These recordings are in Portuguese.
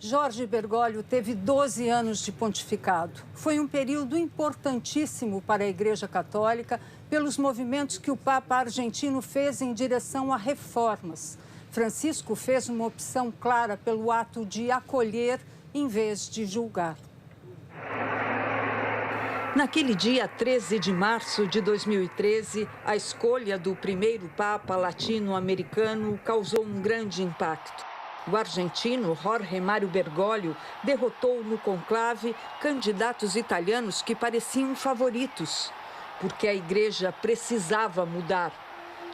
Jorge Bergoglio teve 12 anos de pontificado. Foi um período importantíssimo para a Igreja Católica pelos movimentos que o Papa argentino fez em direção a reformas. Francisco fez uma opção clara pelo ato de acolher em vez de julgar. Naquele dia 13 de março de 2013, a escolha do primeiro Papa latino-americano causou um grande impacto. O argentino Jorge Mário Bergoglio derrotou no conclave candidatos italianos que pareciam favoritos, porque a igreja precisava mudar.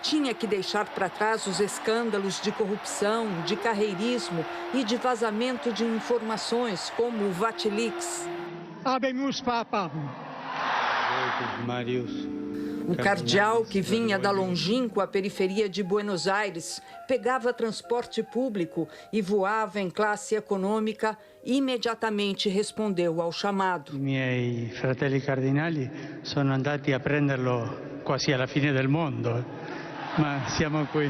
Tinha que deixar para trás os escândalos de corrupção, de carreirismo e de vazamento de informações, como o Vatilix. Habemus Papa. O cardeal, que vinha da longínqua periferia de Buenos Aires, pegava transporte público e voava em classe econômica, imediatamente respondeu ao chamado. Miei fratelli cardinali sono andati a prenderlo quasi alla fine del mondo, ma siamo qui.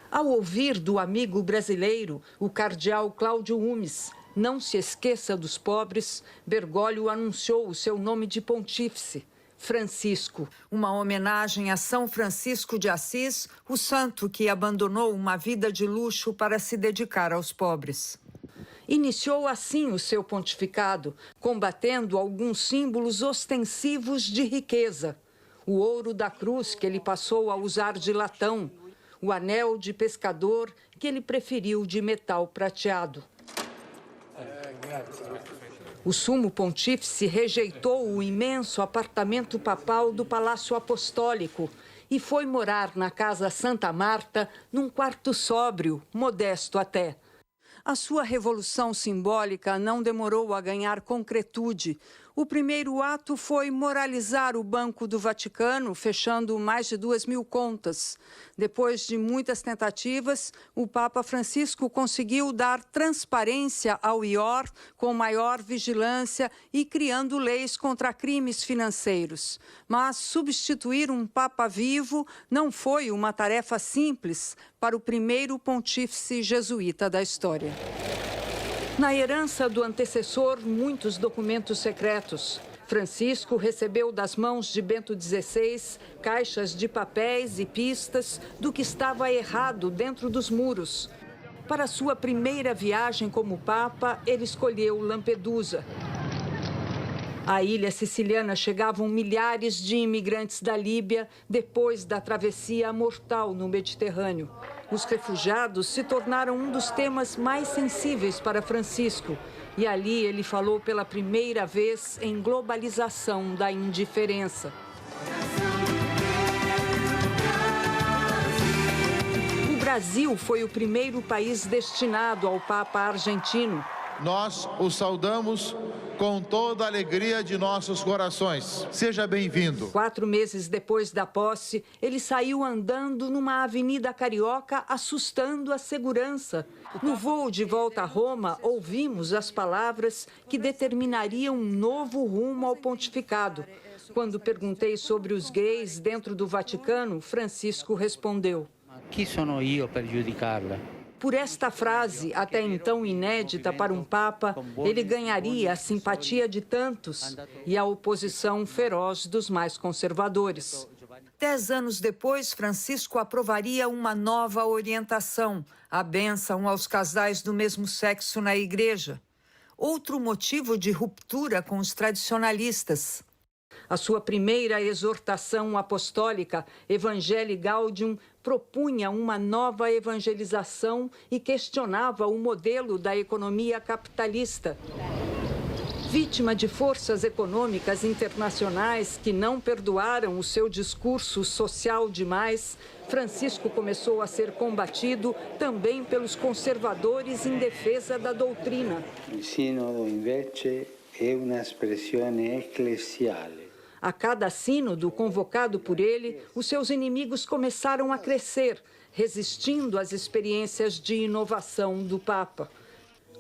Ao ouvir do amigo brasileiro, o cardeal Cláudio Umes, não se esqueça dos pobres, Bergoglio anunciou o seu nome de pontífice, Francisco. Uma homenagem a São Francisco de Assis, o santo que abandonou uma vida de luxo para se dedicar aos pobres. Iniciou assim o seu pontificado, combatendo alguns símbolos ostensivos de riqueza. O ouro da cruz, que ele passou a usar de latão, o anel de pescador, que ele preferiu de metal prateado. O sumo pontífice rejeitou o imenso apartamento papal do Palácio Apostólico e foi morar na Casa Santa Marta, num quarto sóbrio, modesto até. A sua revolução simbólica não demorou a ganhar concretude. O primeiro ato foi moralizar o Banco do Vaticano, fechando mais de 2.000 contas. Depois de muitas tentativas, o Papa Francisco conseguiu dar transparência ao IOR, com maior vigilância e criando leis contra crimes financeiros. Mas substituir um Papa vivo não foi uma tarefa simples para o primeiro pontífice jesuíta da história. Na herança do antecessor, muitos documentos secretos. Francisco recebeu das mãos de Bento XVI caixas de papéis e pistas do que estava errado dentro dos muros. Para sua primeira viagem como Papa, ele escolheu Lampedusa. À ilha siciliana chegavam milhares de imigrantes da Líbia depois da travessia mortal no Mediterrâneo. Os refugiados se tornaram um dos temas mais sensíveis para Francisco. E ali ele falou pela primeira vez em globalização da indiferença. O Brasil foi o primeiro país destinado ao Papa argentino. Nós o saudamos com toda a alegria de nossos corações. Seja bem-vindo. 4 meses depois da posse, ele saiu andando numa avenida carioca, assustando a segurança. No voo de volta a Roma, ouvimos as palavras que determinariam um novo rumo ao pontificado. Quando perguntei sobre os gays dentro do Vaticano, Francisco respondeu: "Chi sono io per giudicarla?" Por esta frase, até então inédita para um Papa, ele ganharia a simpatia de tantos e a oposição feroz dos mais conservadores. 10 anos depois, Francisco aprovaria uma nova orientação, a bênção aos casais do mesmo sexo na igreja. Outro motivo de ruptura com os tradicionalistas. A sua primeira exortação apostólica, Evangelii Gaudium, propunha uma nova evangelização e questionava o modelo da economia capitalista. Vítima de forças econômicas internacionais que não perdoaram o seu discurso social demais, Francisco começou a ser combatido também pelos conservadores em defesa da doutrina. Il sínodo, invece, è una espressione ecclesiale. A cada sínodo convocado por ele, os seus inimigos começaram a crescer, resistindo às experiências de inovação do Papa,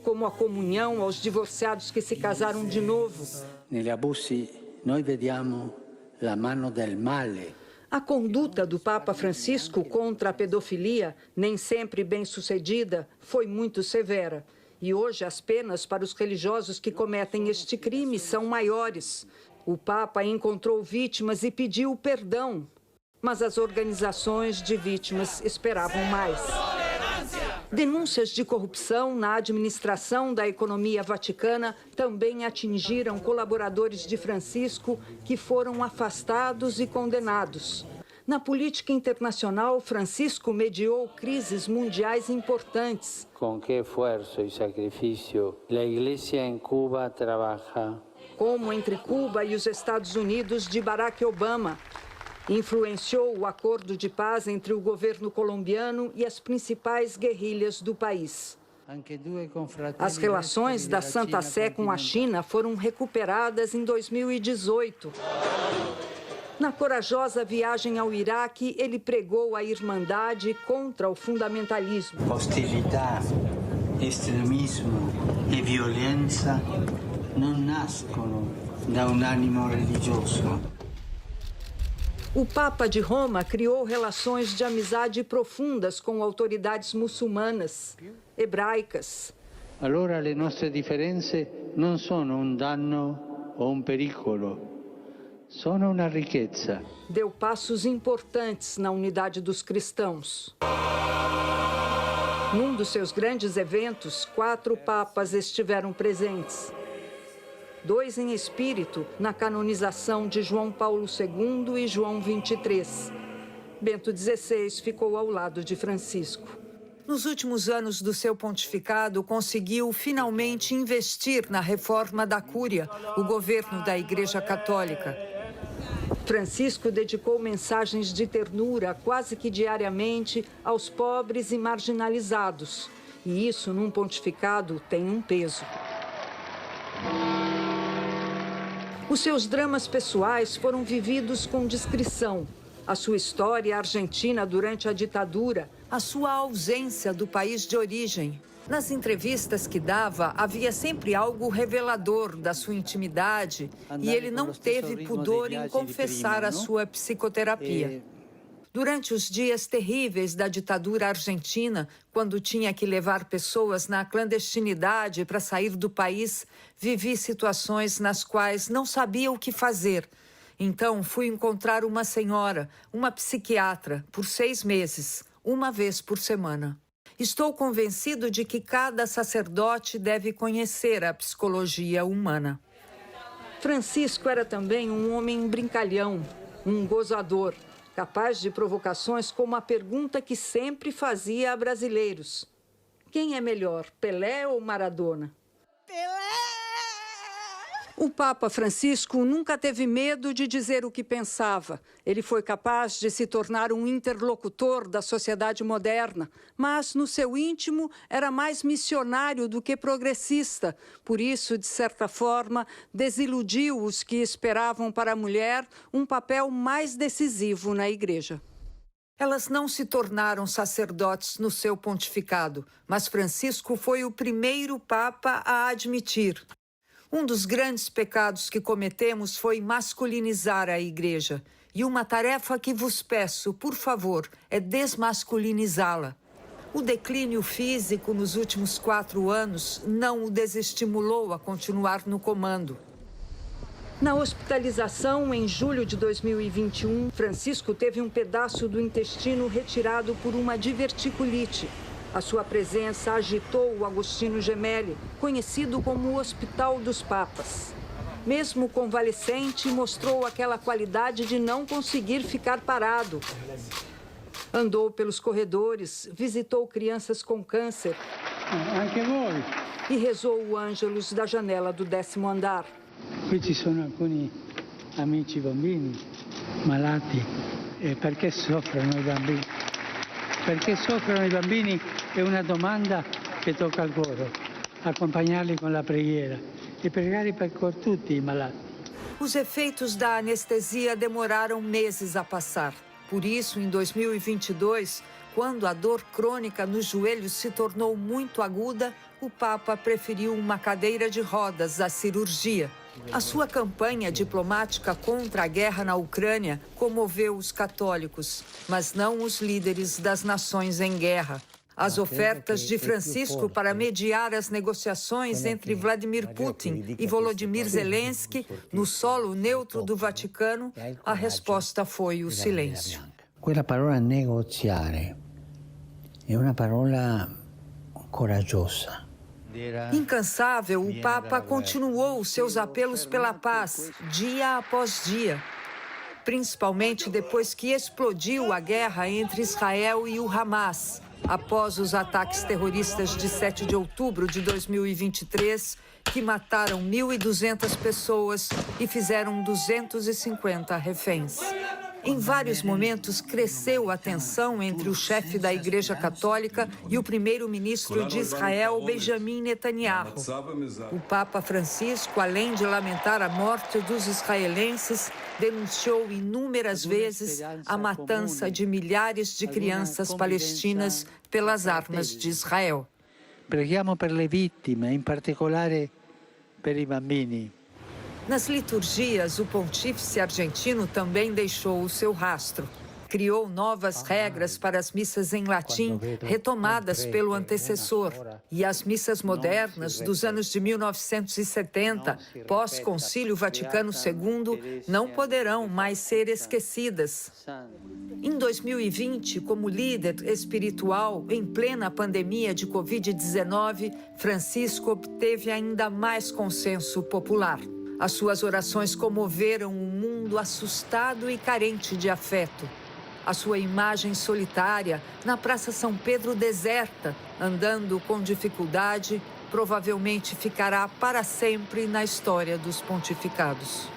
como a comunhão aos divorciados que se casaram de novo. Negli abusi noi vediamo la mano del male. A conduta do Papa Francisco contra a pedofilia, nem sempre bem-sucedida, foi muito severa. E hoje as penas para os religiosos que cometem este crime são maiores. O Papa encontrou vítimas e pediu perdão, mas as organizações de vítimas esperavam mais. Denúncias de corrupção na administração da economia vaticana também atingiram colaboradores de Francisco que foram afastados e condenados. Na política internacional, Francisco mediou crises mundiais importantes. Com que esforço e sacrifício a Igreja em Cuba trabalha. Como entre Cuba e os Estados Unidos de Barack Obama. Influenciou o acordo de paz entre o governo colombiano e as principais guerrilhas do país. As relações da Santa Sé com a China foram recuperadas em 2018. Na corajosa viagem ao Iraque, ele pregou a irmandade contra o fundamentalismo. Hostilità, extremismo e violência não nascono da ânimo religioso. O Papa de Roma criou relações de amizade profundas com autoridades muçulmanas, hebraicas. Allora le nostre differenze non sono un danno o un pericolo, sono una ricchezza. Deu passos importantes na unidade dos cristãos. Num dos seus grandes eventos, 4 papas estiveram presentes. 2 em espírito na canonização de João Paulo II e João XXIII. Bento XVI ficou ao lado de Francisco. Nos últimos anos do seu pontificado, conseguiu finalmente investir na reforma da Cúria, o governo da Igreja Católica. Francisco dedicou mensagens de ternura quase que diariamente aos pobres e marginalizados. E isso, num pontificado, tem um peso. Os seus dramas pessoais foram vividos com discrição. A sua história argentina durante a ditadura, a sua ausência do país de origem. Nas entrevistas que dava, havia sempre algo revelador da sua intimidade e ele não teve pudor em confessar a sua psicoterapia. Durante os dias terríveis da ditadura argentina, quando tinha que levar pessoas na clandestinidade para sair do país, vivi situações nas quais não sabia o que fazer. Então, fui encontrar uma senhora, uma psiquiatra, por 6 meses, uma vez por semana. Estou convencido de que cada sacerdote deve conhecer a psicologia humana. Francisco era também um homem brincalhão, um gozador, capaz de provocações como a pergunta que sempre fazia a brasileiros. Quem é melhor, Pelé ou Maradona? Pelé! O Papa Francisco nunca teve medo de dizer o que pensava. Ele foi capaz de se tornar um interlocutor da sociedade moderna, mas no seu íntimo era mais missionário do que progressista. Por isso, de certa forma, desiludiu os que esperavam para a mulher um papel mais decisivo na Igreja. Elas não se tornaram sacerdotes no seu pontificado, mas Francisco foi o primeiro Papa a admitir. Um dos grandes pecados que cometemos foi masculinizar a Igreja. E uma tarefa que vos peço, por favor, é desmasculinizá-la. O declínio físico nos últimos 4 anos não o desestimulou a continuar no comando. Na hospitalização, em julho de 2021, Francisco teve um pedaço do intestino retirado por uma diverticulite. A sua presença agitou o Agostinho Gemelli, conhecido como o Hospital dos Papas. Mesmo convalescente, mostrou aquela qualidade de não conseguir ficar parado. Andou pelos corredores, visitou crianças com câncer e rezou o Ângelus da janela do 10º andar. Qui ci sono alcuni amici bambini malati. Perché soffrono i bambini? Perché soffrono i bambini è una domanda che tocca al cuore. Accompagnarli con la preghiera e pregare per tutti i malati. Os efeitos da anestesia demoraram meses a passar. Por isso, em 2022, quando a dor crônica nos joelhos se tornou muito aguda, o Papa preferiu uma cadeira de rodas à cirurgia. A sua campanha diplomática contra a guerra na Ucrânia comoveu os católicos, mas não os líderes das nações em guerra. As ofertas de Francisco para mediar as negociações entre Vladimir Putin e Volodymyr Zelensky no solo neutro do Vaticano, a resposta foi o silêncio. Quella parola negoziare è una parola coraggiosa. Incansável, o Papa continuou seus apelos pela paz, dia após dia. Principalmente depois que explodiu a guerra entre Israel e o Hamas, após os ataques terroristas de 7 de outubro de 2023, que mataram 1.200 pessoas e fizeram 250 reféns. Em vários momentos, cresceu a tensão entre o chefe da Igreja Católica e o primeiro-ministro de Israel, Benjamin Netanyahu. O Papa Francisco, além de lamentar a morte dos israelenses, denunciou inúmeras vezes a matança de milhares de crianças palestinas pelas armas de Israel. Preghiamo per le vittime, in particolare per i bambini. Nas liturgias, o pontífice argentino também deixou o seu rastro. Criou novas regras para as missas em latim, retomadas pelo antecessor. E as missas modernas dos anos de 1970, pós-Concílio Vaticano II, não poderão mais ser esquecidas. Em 2020, como líder espiritual em plena pandemia de Covid-19, Francisco obteve ainda mais consenso popular. As suas orações comoveram um mundo assustado e carente de afeto. A sua imagem solitária na Praça São Pedro deserta, andando com dificuldade, provavelmente ficará para sempre na história dos pontificados.